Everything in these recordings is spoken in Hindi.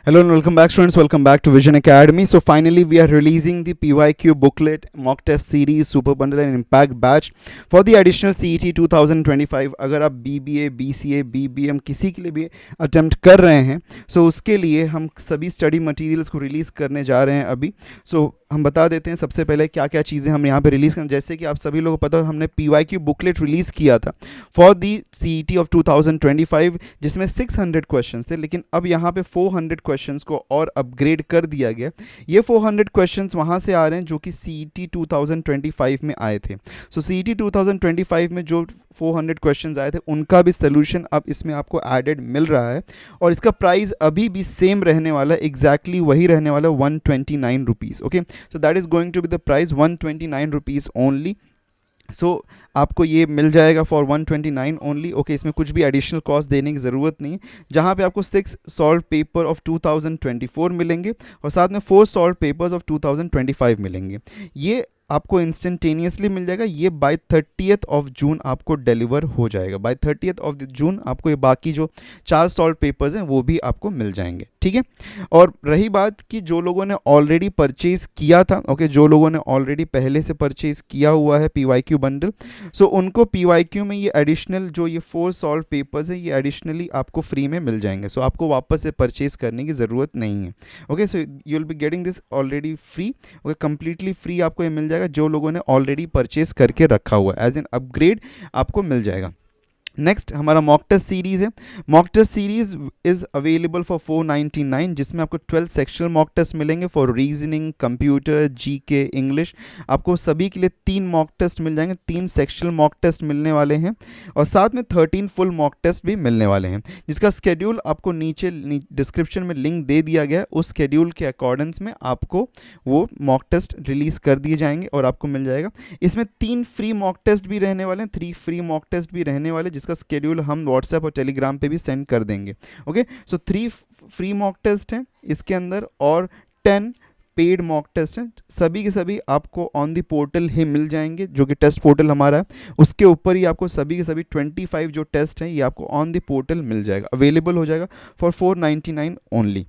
Hello and welcome back, students. Welcome back to Vision Academy. So finally we are releasing the PYQ booklet, mock test series, super bundle and impact batch for the additional CET 2025. अगर आप BBA, BCA, BBM किसी के लिए भी अटेम्प्ट कर रहे हैं, सो उसके लिए हम सभी स्टडी मटेरियल्स को रिलीज़ करने जा रहे हैं अभी. सो हम बता देते हैं सबसे पहले क्या क्या चीज़ें हम यहाँ पे रिलीज़ करें. जैसे कि आप सभी लोगों को पता है, हमने PYQ बुकलेट रिलीज़ किया था फॉर दी CET ऑफ 2025, जिसमें 600 क्वेश्चंस थे, लेकिन अब यहाँ पे 400 क्वेश्चंस को और अपग्रेड कर दिया गया. ये 400 क्वेश्चंस वहाँ से आ रहे हैं जो कि CET 2025 में आए थे. सो CET 2025 में जो 400 क्वेश्चंस आए थे उनका भी सोल्यूशन अब इसमें आपको एडेड मिल रहा है, और इसका प्राइस अभी भी सेम रहने वाला है, एग्जैक्टली वही रहने वाला है, 129 rupees. Okay, so that is going to be the price, 129 rupees only. So आपको ये मिल जाएगा फॉर 129 ओनली. ओके, इसमें कुछ भी एडिशनल कॉस्ट देने की ज़रूरत नहीं, जहाँ पे आपको 6 सॉल्व पेपर ऑफ 2024 मिलेंगे और साथ में 4 सॉल्व पेपर्स ऑफ 2025 मिलेंगे. ये आपको इंस्टेंटेनियसली मिल जाएगा. ये बाय 30th ऑफ जून आपको डिलीवर हो जाएगा. बाय 30th ऑफ जून आपको ये बाकी जो 4 सॉल्व पेपर्स हैं वो भी आपको मिल जाएंगे. ठीक है. और रही बात कि जो लोगों ने ऑलरेडी परचेज़ किया था, ओके, जो लोगों ने ऑलरेडी पहले से परचेज़ किया हुआ है PYQ बंडल, सो उनको PYQ में ये एडिशनल जो ये 4 सॉल्व पेपर्स हैं ये एडिशनली आपको फ्री में मिल जाएंगे. सो आपको वापस से परचेज़ करने की ज़रूरत नहीं है. Okay, so you will be getting this already free. Okay, completely free आपको ये मिल जाएगा जो लोगों ने ऑलरेडी परचेज करके रखा हुआ है. एज एन अपग्रेड आपको मिल जाएगा. नेक्स्ट हमारा मॉक टेस्ट सीरीज़ है. Mock test series is available for 499, जिसमें आपको 12 सेक्शनल मॉक टेस्ट मिलेंगे for reasoning, computer, GK, English. आपको सभी के लिए 3 मॉक टेस्ट मिल जाएंगे, 3 सेक्शनल मॉक टेस्ट मिलने वाले हैं और साथ में 13 फुल मॉक टेस्ट भी मिलने वाले हैं, जिसका स्केड्यूल आपको नीचे डिस्क्रिप्शन में लिंक दे दिया गया है. उस स्केड्यूल के अकॉर्डेंस में आपको वो मॉक टेस्ट रिलीज़ कर दिए जाएंगे और आपको मिल जाएगा. इसमें 3 फ्री मॉक टेस्ट भी रहने वाले हैं, 3 फ्री मॉक टेस्ट भी रहने वाले, जिसका स्केड्यूल हम व्हाट्सएप और टेलीग्राम पे भी सेंड कर देंगे. ओके, सो 3 फ्री मॉक टेस्ट हैं इसके अंदर और 10 पेड मॉक टेस्ट हैं. सभी के सभी आपको ऑन द पोर्टल ही मिल जाएंगे, जो कि टेस्ट पोर्टल हमारा है. उसके ऊपर ही आपको सभी के सभी 25 जो टेस्ट हैं ये आपको ऑन द पोर्टल मिल जाएगा, अवेलेबल हो जाएगा फॉर 499 ओनली.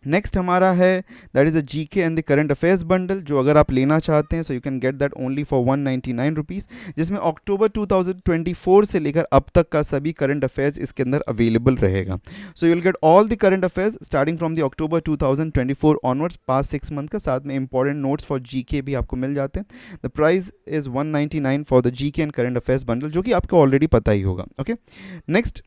नेक्स्ट हमारा है that is a GK and the current affairs bundle, जो अगर आप लेना चाहते हैं so you can get that only for 199 rupees, जिसमें अक्टूबर 2024 से लेकर अब तक का सभी करंट अफेयर्स इसके अंदर अवेलेबल रहेगा. सो you will get all the current affairs starting from the October 2024 onwards, past 6 month का. साथ में इंपॉर्टेंट नोट्स फॉर जीके भी आपको मिल जाते हैं. The price is 199 for the GK and current affairs bundle, जो कि आपको ऑलरेडी पता ही होगा. Okay, next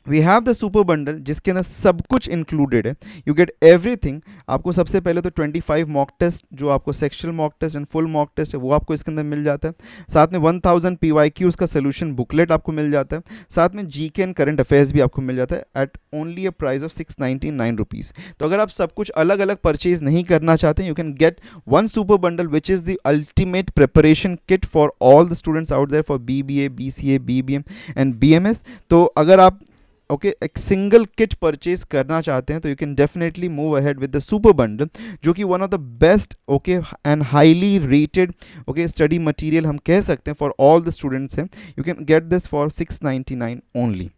we have the super bundle, जिसके अंदर सब कुछ इंक्लूडेड है. You get everything. आपको सबसे पहले तो 25 मॉक टेस्ट, जो आपको sectional mock test and full mock test है वो आपको इसके अंदर मिल जाता है. साथ में 1000 PYQs का सोल्यूशन बुकलेट आपको मिल जाता है. साथ में जीके एंड करंट अफेयर्स भी आपको मिल जाता है at only a price of 699 rupees. तो अगर आप सब कुछ अलग अलग परचेज नहीं करना चाहते, you can get one super bundle which is the ultimate preparation kit for all the students out there for BBA, BCA, BBM and BMS. तो अगर आप एक सिंगल किट परचेज करना चाहते हैं तो you can definitely move ahead with the super bundle, जो कि one of the best and highly rated study material हम कह सकते हैं फॉर ऑल द स्टूडेंट्स हैं. You can get this for 699 only.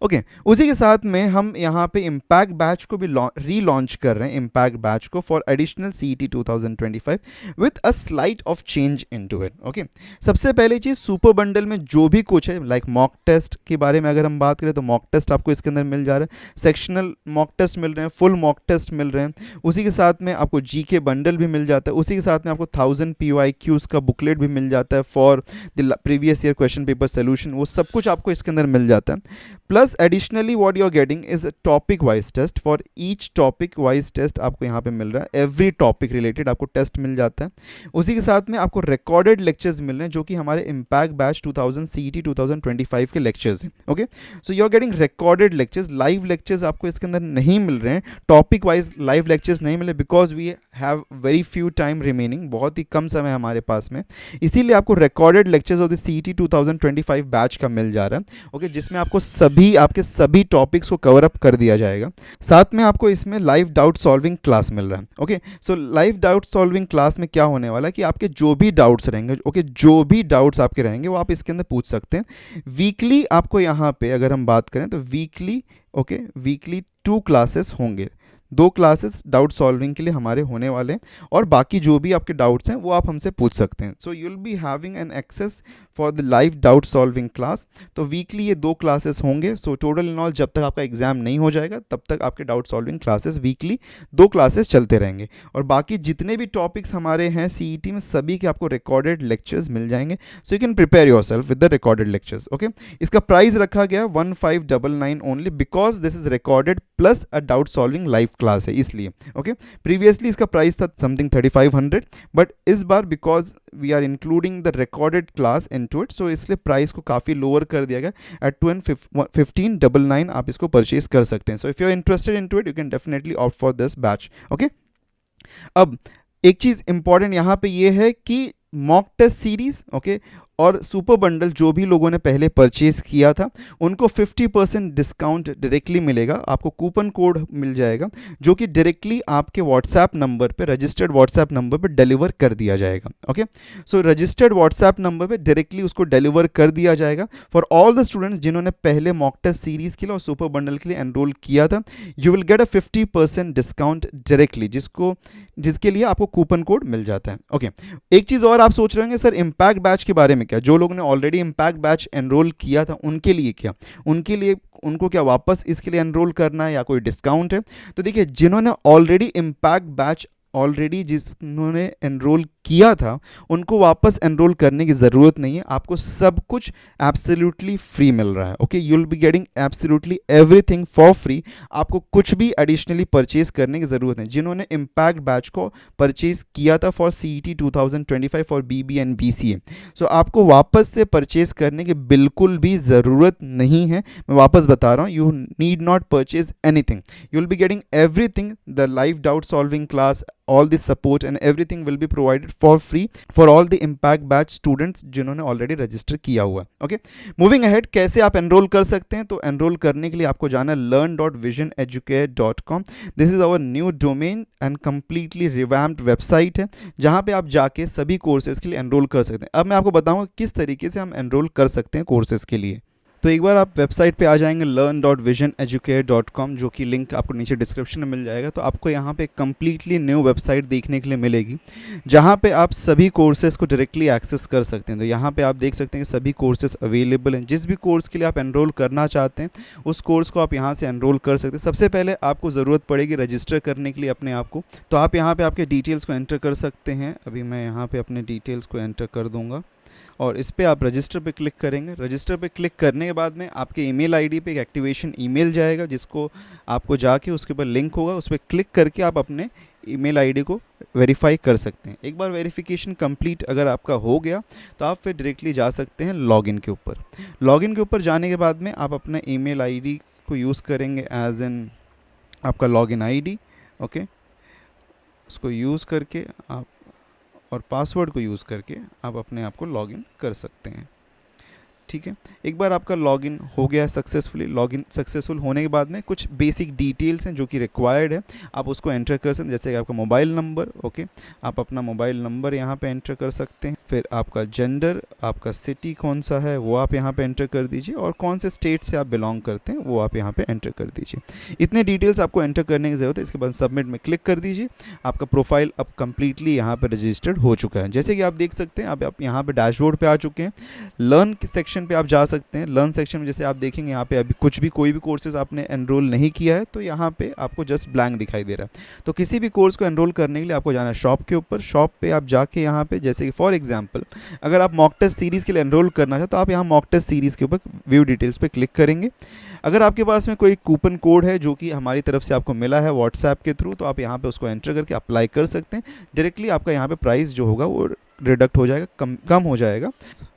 Okay, उसी के साथ में हम यहाँ पे इम्पैक्ट बैच को भी रीलॉन्च कर रहे हैं, इम्पैक्ट बैच को for additional CET 2025 with a slight of change into it. Okay, सबसे पहली चीज़, सुपर बंडल में जो भी कुछ है लाइक मॉक टेस्ट के बारे में अगर हम बात करें तो मॉक टेस्ट आपको इसके अंदर मिल जा रहा है, सेक्शनल मॉक टेस्ट मिल रहे हैं, फुल मॉक टेस्ट मिल रहे हैं. उसी के साथ में आपको जीके बंडल भी मिल जाता है. उसी के साथ में आपको 1000 PYQs का बुकलेट भी मिल जाता है for the previous year question paper solution. वो सब कुछ आपको इसके अंदर मिल जाता है. Plus additionally what you are getting is topic wise test. For each topic wise test आपको यहाँ पे मिल रहा है, एवरी टॉपिक रिलेटेड आपको टेस्ट मिल जाता है. उसी के साथ में आपको रिकॉर्डेड लेक्चर्स मिल रहे हैं, जो कि हमारे इम्पैक्ट बैच 2000 CET 2025 के लेक्चर्स हैं. Okay, so you are getting recorded lectures. Live lectures आपको इसके अंदर नहीं मिल रहे हैं, टॉपिक वाइज लाइव लेक्चर्स नहीं मिले, because we have very few time remaining, बहुत ही कम समय हमारे पास में, इसीलिए आपको recorded lectures of the CET 2025 batch का मिल जा रहा है. ओके, जिसमें आपको आपके सभी टॉपिक्स को कवर अप कर दिया जाएगा. साथ में आपको इसमें लाइव डाउट सॉल्विंग क्लास मिल रहा है. ओके, सो लाइव डाउट सॉल्विंग क्लास में क्या होने वाला है कि आपके जो भी डाउट्स रहेंगे, जो भी डाउट्स आपके रहेंगे वो आप इसके अंदर पूछ सकते हैं. वीकली आपको यहाँ पे अगर हम बात करें तो वीकली 2 क्लासेस होंगे. 2 क्लासेस डाउट सॉल्विंग के लिए हमारे होने वाले हैं, और बाकी जो भी आपके डाउट्स हैं वो आप हमसे पूछ सकते हैं. So you will be having an access for the live doubt solving class. तो वीकली ये 2 क्लासेस होंगे. सो टोटल इन ऑल जब तक आपका एग्जाम नहीं हो जाएगा तब तक आपके doubt solving classes weekly 2 classes चलते रहेंगे. और बाकी जितने भी टॉपिक्स हमारे हैं सीईटी में सभी के आपको रिकॉर्डेड लेक्चर्स मिल जाएंगे. So you can prepare yourself with the recorded lectures. Okay, इसका प्राइस रखा गया 1599 only, because this is recorded plus a doubt solving live class है इसलिए. ओके, प्रीवियसली इसका प्राइस था समथिंग 3500, बट इस बार because we are including the recorded class into it, so इसलिए प्राइस को काफ़ी लोअर कर दिया गया. एट 1599 आप इसको परचेज कर सकते हैं. So if you are interested into it you can definitely opt for this batch. Okay, अब एक चीज़ इंपॉर्टेंट यहाँ पे ये है कि मॉक टेस्ट सीरीज, ओके, और सुपर बंडल जो भी लोगों ने पहले परचेज किया था उनको 50% डिस्काउंट डायरेक्टली मिलेगा. आपको कूपन कोड मिल जाएगा जो कि डायरेक्टली आपके व्हाट्सएप नंबर पे, रजिस्टर्ड व्हाट्सएप नंबर पे डिलीवर कर दिया जाएगा. ओके, सो रजिस्टर्ड व्हाट्सएप नंबर पे डायरेक्टली उसको डिलीवर कर दिया जाएगा फॉर ऑल द स्टूडेंट्स जिन्होंने पहले मॉक टेस्ट सीरीज के लिए और सुपर बंडल के लिए एनरोल किया था. You will get a 50% discount directly, जिसके लिए आपको कूपन कोड मिल जाता है. ओके, एक चीज़ और आप सोच रहे होंगे सर इम्पैक्ट बैच के बारे में क्या, जो लोगों ने ऑलरेडी इम्पैक्ट बैच एनरोल किया था उनके लिए क्या, उनको क्या वापस इसके लिए एनरोल करना है या कोई डिस्काउंट है. तो देखिए, जिन्होंने ऑलरेडी इम्पैक्ट बैच जिन्होंने एनरोल किया था उनको वापस एनरोल करने की ज़रूरत नहीं है. आपको सब कुछ एब्सोल्युटली फ्री मिल रहा है. Okay, you will be getting absolutely everything for free. आपको कुछ भी एडिशनली परचेज करने की ज़रूरत नहीं. जिन्होंने इम्पैक्ट बैच को परचेज किया था for CET 2025 for BB and BCA, so आपको वापस से परचेज करने की बिल्कुल भी ज़रूरत नहीं है. मैं वापस बता रहा हूँ, you need not purchase anything. You will be getting everything, the live doubt solving class, all this support and everything will be provided for free for all the impact batch students जिन्होंने ऑलरेडी रजिस्टर किया हुआ है. ओके, मूविंग अहेड, कैसे आप एनरोल कर सकते हैं. तो एनरोल करने के लिए आपको जाना है learn.visioneducate.com. This is our new domain and completely revamped website है जहाँ पे आप जाके सभी कोर्सेज के लिए एनरोल कर सकते हैं. अब मैं आपको बताऊँगा किस तरीके से हम एनरोल कर सकते हैं कोर्सेज के लिए. तो एक बार आप वेबसाइट पे आ जाएंगे learn.visioneducate.com, जो कि लिंक आपको नीचे डिस्क्रिप्शन में मिल जाएगा. तो आपको यहाँ पे कम्प्लीटली न्यू वेबसाइट देखने के लिए मिलेगी जहाँ पे आप सभी कोर्सेज़ को डायरेक्टली एक्सेस कर सकते हैं. तो यहाँ पे आप देख सकते हैं कि सभी कोर्सेज़ अवेलेबल हैं. जिस भी कोर्स के लिए आप एनरोल करना चाहते हैं उस कोर्स को आप यहाँ से एनरोल कर सकते हैं. सबसे पहले आपको ज़रूरत पड़ेगी रजिस्टर करने के लिए अपने आप को. तो आप यहाँ पर आपके डिटेल्स को एंटर कर सकते हैं. अभी मैं यहाँ पर अपने डिटेल्स को एंटर कर दूँगा और इस पर आप रजिस्टर पे क्लिक करेंगे. रजिस्टर पे क्लिक करने के बाद में आपके ईमेल आईडी पे एक एक्टिवेशन ईमेल जाएगा जिसको आपको जाके उसके ऊपर लिंक होगा, उस पर क्लिक करके आप अपने ईमेल आईडी को वेरीफाई कर सकते हैं. एक बार वेरिफिकेशन कंप्लीट अगर आपका हो गया तो आप फिर डायरेक्टली जा सकते हैं लॉगिन के ऊपर. लॉगिन के ऊपर जाने के बाद में आप अपना ईमेल आईडी को यूज़ करेंगे एज एन आपका लॉगिन आईडी. ओके, उसको यूज़ करके आप और पासवर्ड को यूज़ करके आप अपने आप को लॉगिन कर सकते हैं. ठीक है, एक बार आपका लॉगिन हो गया सक्सेसफुली. लॉगिन सक्सेसफुल होने के बाद में कुछ बेसिक डिटेल्स हैं जो कि रिक्वायर्ड है, आप उसको एंटर कर सकते हैं. जैसे कि आपका मोबाइल नंबर. ओके, आप अपना मोबाइल नंबर यहाँ पे एंटर कर सकते हैं. फिर आपका जेंडर, आपका सिटी कौन सा है वो आप यहाँ पे एंटर कर दीजिए, और कौन से स्टेट से आप बिलोंग करते हैं वो आप यहाँ पे एंटर कर दीजिए. इतने डिटेल्स आपको एंटर करने की ज़रूरत है. इसके बाद सबमिट में क्लिक कर दीजिए. आपका प्रोफाइल अब कम्प्लीटली यहाँ पर रजिस्टर्ड हो चुका है. जैसे कि आप देख सकते हैं आप यहाँ पर डैशबोर्ड पर आ चुके हैं. लर्न सेक्शन पे आप जा सकते हैं. लर्न सेक्शन में जैसे आप देखेंगे यहाँ पे अभी कोई भी कोर्सेज आपने एनरोल नहीं किया है तो यहाँ पे आपको जस्ट ब्लैंक दिखाई दे रहा है. तो किसी भी कोर्स को एनरोल करने के लिए आपको जाना है शॉप के ऊपर. शॉप पे आप जाके यहाँ पे जैसे कि फॉर एग्जांपल अगर आप मॉक टेस्ट सीरीज़ के लिए एनरोल करना चाहे तो आप यहाँ मॉक टेस्ट सीरीज़ के ऊपर व्यू डिटेल्स पे क्लिक करेंगे. अगर आपके पास में कोई कूपन कोड है जो कि हमारी तरफ से आपको मिला है व्हाट्सएप के थ्रू, तो आप यहाँ पे उसको एंटर करके अप्लाई कर सकते हैं. डायरेक्टली आपका यहाँ पे प्राइस जो होगा वो रिडक्ट हो जाएगा, कम हो जाएगा.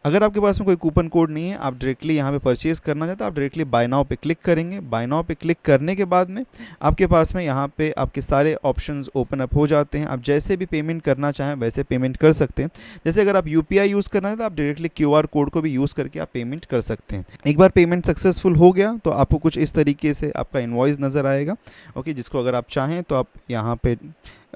अगर आपके पास में कोई कूपन कोड नहीं है, आप डायरेक्टली यहाँ पे परचेज़ करना चाहते हैं, आप डायरेक्टली बाय नाउ पे क्लिक करेंगे. बाय नाउ पे क्लिक करने के बाद में आपके पास में यहाँ पे आपके सारे ऑप्शंस ओपन अप हो जाते हैं. आप जैसे भी पेमेंट करना चाहें वैसे पेमेंट कर सकते हैं. जैसे अगर आप यूपीआई यूज़ करना है तो आप डायरेक्टली क्यूआर कोड को भी यूज़ करके आप पेमेंट कर सकते हैं. एक बार पेमेंट सक्सेसफुल हो गया तो आपको कुछ इस तरीके से आपका इनवॉइस नज़र आएगा. ओके, जिसको अगर आप चाहें तो आप यहाँ पे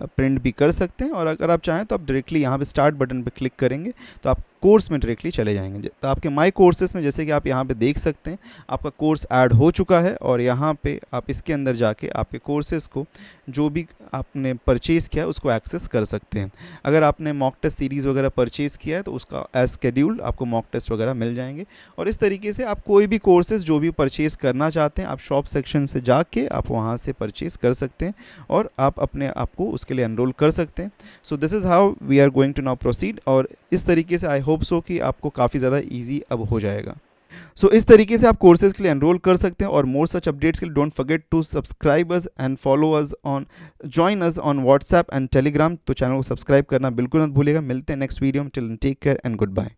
प्रिंट भी कर सकते हैं, और अगर आप चाहें तो आप डायरेक्टली यहाँ पे स्टार्ट बटन पे क्लिक करेंगे तो आप कोर्स में डायरेक्टली चले जाएंगे। तो आपके माई कोर्सेज में जैसे कि आप यहाँ पे देख सकते हैं आपका कोर्स ऐड हो चुका है, और यहाँ पे आप इसके अंदर जाके आपके कोर्सेज़ को जो भी आपने परचेज़ किया है उसको एक्सेस कर सकते हैं। अगर आपने मॉक टेस्ट सीरीज़ वगैरह परचेज़ किया है तो उसका एज शेड्यूल आपको मॉक टेस्ट वगैरह मिल जाएंगे। और इस तरीके से आप कोई भी कोर्सेज़ जो भी परचेज़ करना चाहते हैं आप शॉप सेक्शन से जाके आप वहाँ से परचेज़ कर सकते हैं और आप अपने आप को उसके लिए एनरोल कर सकते हैं। So this is how we are going to now proceed, और इस तरीके से आई होप सो कि आपको काफ़ी ज़्यादा ईजी अब हो जाएगा। सो इस तरीके से आप कोर्सेज के लिए एनरोल कर सकते हैं, और मोर सच अपडेट्स के लिए don't forget to subscribe us and follow us on, join us on WhatsApp and Telegram. तो चैनल को सब्सक्राइब करना बिल्कुल मत भूलिएगा। मिलते हैं नेक्स्ट वीडियो में। Till then take care and good bye.